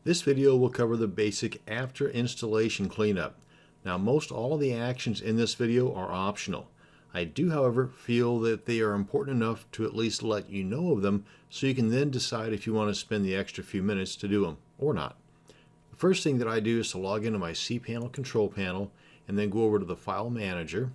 This video will cover the basic after installation cleanup. Now, most all of the actions in this video are optional. I do, however, feel that they are important enough to at least let you know of them so you can then decide if you want to spend the extra few minutes to do them or not. The first thing that I do is to log into my cPanel control panel and then go over to the File Manager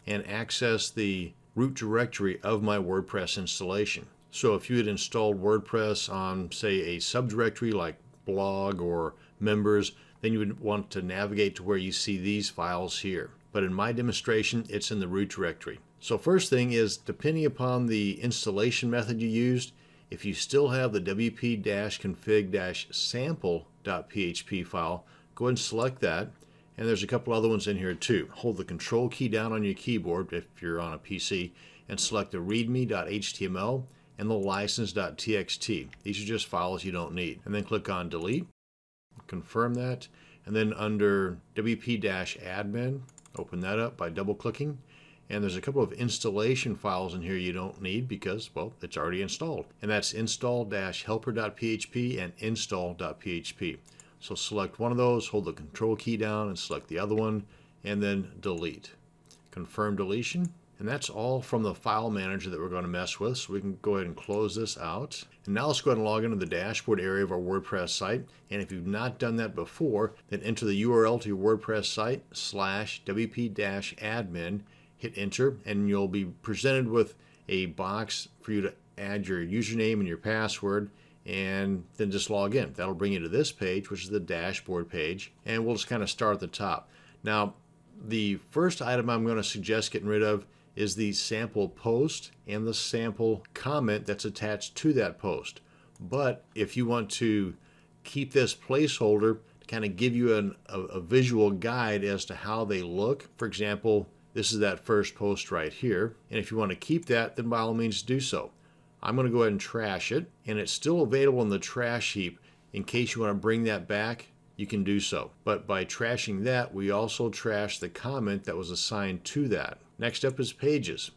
and access the root directory of my WordPress installation. So if you had installed WordPress on, say, a subdirectory like blog or members, then you would want to navigate to where you see these files here. But in my demonstration, it's in the root directory. So first thing is, depending upon the installation method you used, if you still have the wp-config-sample.php file, go ahead and select that. And there's a couple other ones in here too. Hold the control key down on your keyboard if you're on a PC and select the readme.html and the license.txt. These are just files you don't need. And then click on delete, confirm that, and then under wp-admin, open that up by double clicking. And there's a couple of installation files in here you don't need because, well, it's already installed. And that's install-helper.php and install.php. So select one of those, hold the control key down and select the other one, and then delete. Confirm deletion. And that's all from the file manager that we're going to mess with. So we can go ahead and close this out. And now let's go ahead and log into the dashboard area of our WordPress site. And if you've not done that before, then enter the URL to your WordPress site /wp-admin, hit enter, and you'll be presented with a box for you to add your username and your password, and then just log in. That'll bring you to this page, which is the dashboard page, and we'll just kind of start at the top. Now, the first item I'm going to suggest getting rid of is the sample post and the sample comment that's attached to that post. But if you want to keep this placeholder to kind of give you a visual guide as to how they look, for example, this is that first post right here, and if you want to keep that, then by all means do so. I'm going to go ahead and trash it, and it's still available in the trash heap. In case you want to bring that back, you can do so. But by trashing that, we also trash the comment that was assigned to that. Next up is pages.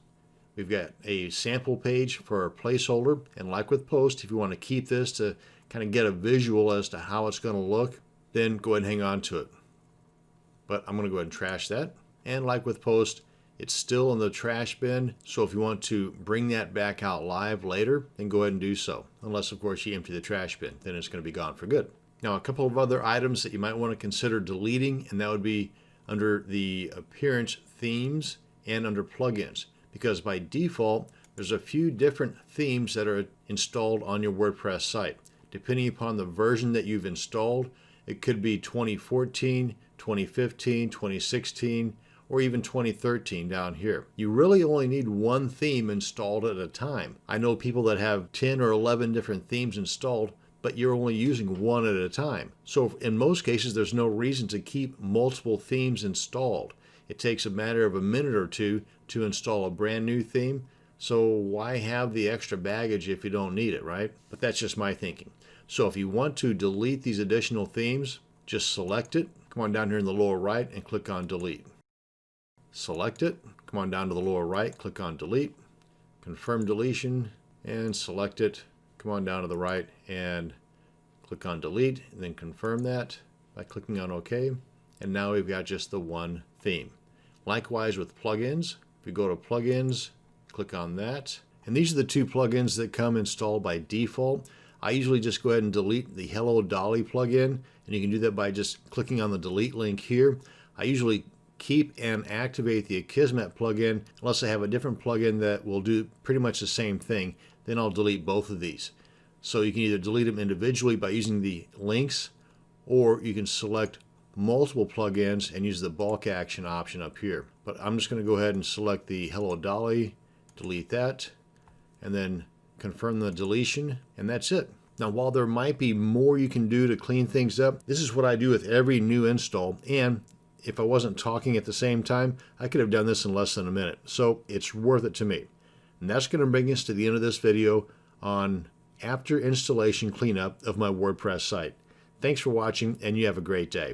We've got a sample page for our placeholder, and like with post, if you want to keep this to kind of get a visual as to how it's going to look, then go ahead and hang on to it. But I'm going to go ahead and trash that. And like with post, it's still in the trash bin, so if you want to bring that back out live later, then go ahead and do so. Unless, of course, you empty the trash bin, then it's going to be gone for good. Now, a couple of other items that you might want to consider deleting, and that would be under the appearance themes and under plugins, because by default, there's a few different themes that are installed on your WordPress site. Depending upon the version that you've installed, it could be 2014, 2015, 2016, or even 2013 down here. You really only need one theme installed at a time. I know people that have 10 or 11 different themes installed, but you're only using one at a time. So in most cases, there's no reason to keep multiple themes installed. It takes a matter of a minute or two to install a brand new theme. So why have the extra baggage if you don't need it, right? But that's just my thinking. So if you want to delete these additional themes, just select it, come on down here in the lower right and click on delete. Select it, come on down to the lower right, click on delete, confirm deletion, and select it, come on down to the right and click on delete, and then confirm that by clicking on OK. And now we've got just the one theme. Likewise with plugins, if we go to plugins, click on that. And these are the two plugins that come installed by default. I usually just go ahead and delete the Hello Dolly plugin, and you can do that by just clicking on the delete link here. I usually keep and activate the Akismet plugin unless I have a different plugin that will do pretty much the same thing. Then I'll delete both of these. So you can either delete them individually by using the links, or you can select multiple plugins and use the bulk action option up here. But I'm just going to go ahead and select the Hello Dolly, delete that, and then confirm the deletion, and that's it. Now, while there might be more you can do to clean things up, this is what I do with every new install, and if I wasn't talking at the same time, I could have done this in less than a minute. So it's worth it to me. And that's going to bring us to the end of this video on after installation cleanup of my WordPress site. Thanks for watching, and you have a great day.